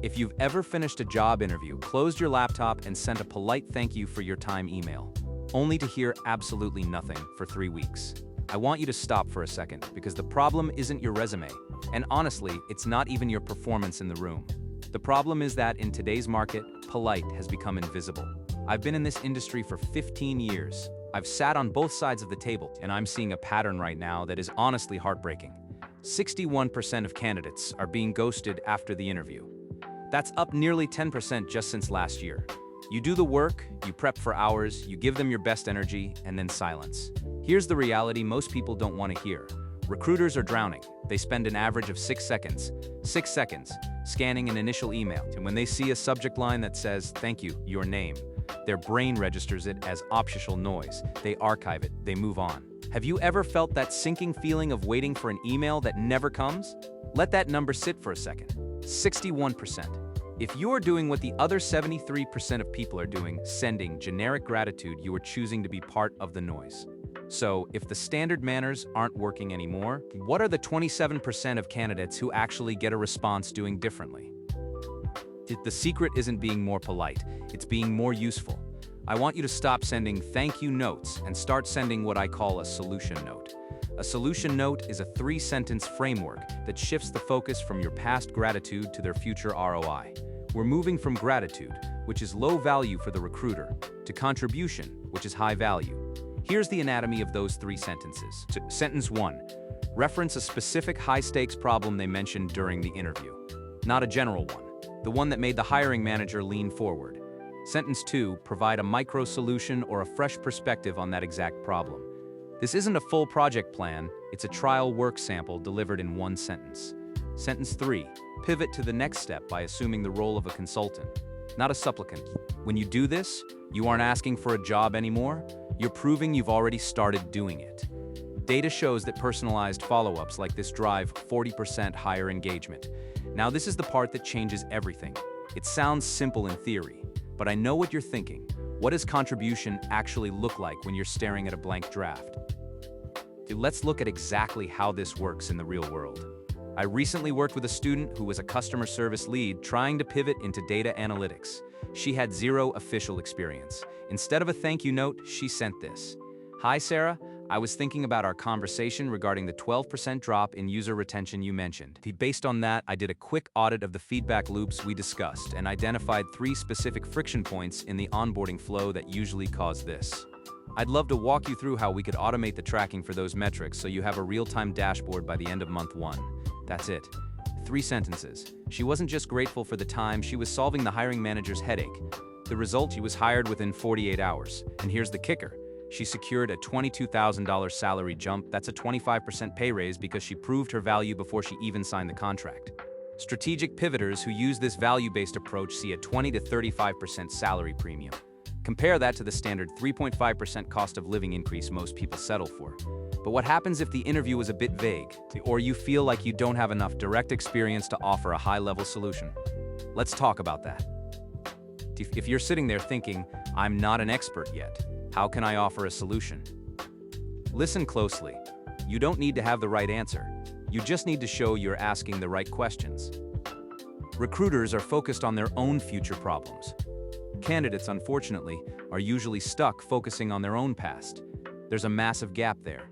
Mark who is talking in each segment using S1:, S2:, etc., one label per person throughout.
S1: If you've ever finished a job interview, closed your laptop, and sent a polite thank you for your time email, only to hear absolutely nothing for 3 weeks, I want you to stop for a second because the problem isn't your resume, and honestly, it's not even your performance in the room. The problem is that in today's market, polite has become invisible. I've been in this industry for 15 years. I've sat on both sides of the table, and I'm seeing a pattern right now that is honestly heartbreaking. 61% of candidates are being ghosted after the interview. That's up nearly 10% just since last year. You do the work, you prep for hours, you give them your best energy, and then silence. Here's the reality most people don't want to hear. Recruiters are drowning. They spend an average of 6 seconds, scanning an initial email. And when they see a subject line that says, "Thank you, your name," their brain registers it as optional noise. They archive it, they move on. Have you ever felt that sinking feeling of waiting for an email that never comes? Let that number sit for a second. 61%. If you're doing what the other 73% of people are doing, sending generic gratitude, you are choosing to be part of the noise. So, if the standard manners aren't working anymore, what are the 27% of candidates who actually get a response doing differently? The secret isn't being more polite, it's being more useful. I want you to stop sending thank you notes and start sending what I call a solution note. A solution note is a 3-sentence framework that shifts the focus from your past gratitude to their future ROI. We're moving from gratitude, which is low value for the recruiter, to contribution, which is high value. Here's the anatomy of those 3 sentences. Sentence 1. Reference a specific high-stakes problem they mentioned during the interview. Not a general one. The one that made the hiring manager lean forward. Sentence 2. Provide a micro-solution or a fresh perspective on that exact problem. This isn't a full project plan, it's a trial work sample delivered in 1 sentence. Sentence 3. Pivot to the next step by assuming the role of a consultant, not a supplicant. When you do this, you aren't asking for a job anymore, you're proving you've already started doing it. Data shows that personalized follow-ups like this drive 40% higher engagement. Now this is the part that changes everything. It sounds simple in theory, but I know what you're thinking. What does contribution actually look like when you're staring at a blank draft? Let's look at exactly how this works in the real world. I recently worked with a student who was a customer service lead trying to pivot into data analytics. She had 0 official experience. Instead of a thank you note, she sent this. "Hi Sarah, I was thinking about our conversation regarding the 12% drop in user retention you mentioned. Based on that, I did a quick audit of the feedback loops we discussed and identified 3 specific friction points in the onboarding flow that usually cause this. I'd love to walk you through how we could automate the tracking for those metrics so you have a real-time dashboard by the end of month 1. That's it. 3 sentences. She wasn't just grateful for the time, she was solving the hiring manager's headache. The result, she was hired within 48 hours. And here's the kicker. She secured a $22,000 salary jump. That's a 25% pay raise because she proved her value before she even signed the contract. Strategic pivoters who use this value-based approach see a 20 to 35% salary premium. Compare that to the standard 3.5% cost of living increase most people settle for. But what happens if the interview is a bit vague, or you feel like you don't have enough direct experience to offer a high-level solution? Let's talk about that. If you're sitting there thinking, "I'm not an expert yet, how can I offer a solution?" Listen closely. You don't need to have the right answer. You just need to show you're asking the right questions. Recruiters are focused on their own future problems. Candidates, unfortunately, are usually stuck focusing on their own past. There's a massive gap there.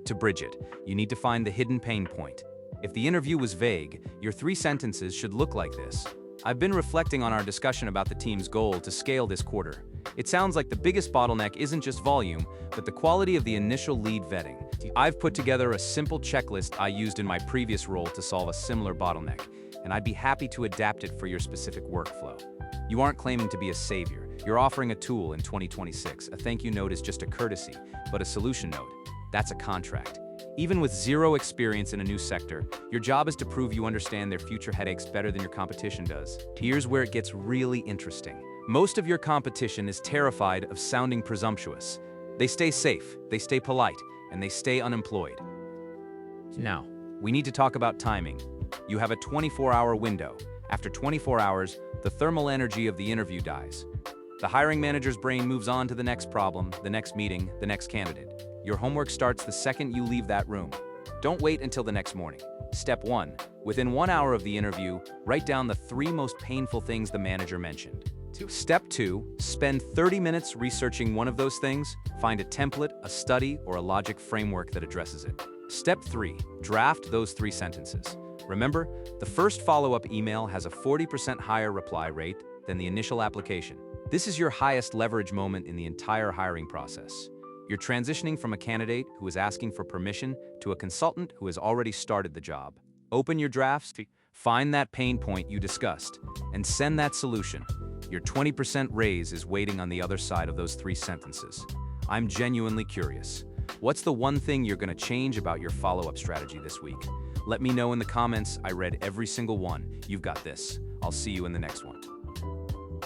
S1: To bridge it, you need to find the hidden pain point. If the interview was vague, your 3 sentences should look like this. I've been reflecting on our discussion about the team's goal to scale this quarter. It sounds like the biggest bottleneck isn't just volume, but the quality of the initial lead vetting. I've put together a simple checklist I used in my previous role to solve a similar bottleneck, and I'd be happy to adapt it for your specific workflow. You aren't claiming to be a savior. You're offering a tool in 2026. A thank you note is just a courtesy, but a solution note, that's a contract. Even with 0 experience in a new sector, your job is to prove you understand their future headaches better than your competition does. Here's where it gets really interesting. Most of your competition is terrified of sounding presumptuous. They stay safe, they stay polite, and they stay unemployed. Now, we need to talk about timing. You have a 24-hour window. After 24 hours, the thermal energy of the interview dies. The hiring manager's brain moves on to the next problem, the next meeting, the next candidate. Your homework starts the second you leave that room. Don't wait until the next morning. Step 1. Within 1 hour of the interview, write down the 3 most painful things the manager mentioned. Step 2. Spend 30 minutes researching one of those things. Find a template, a study, or a logic framework that addresses it. Step 3. Draft those 3 sentences. Remember, the first follow-up email has a 40% higher reply rate than the initial application. This is your highest leverage moment in the entire hiring process. You're transitioning from a candidate who is asking for permission to a consultant who has already started the job. Open your drafts, find that pain point you discussed, and send that solution. Your 20% raise is waiting on the other side of those 3 sentences. I'm genuinely curious. What's the one thing you're going to change about your follow-up strategy this week? Let me know in the comments. I read every single one. You've got this. I'll see you in the next one.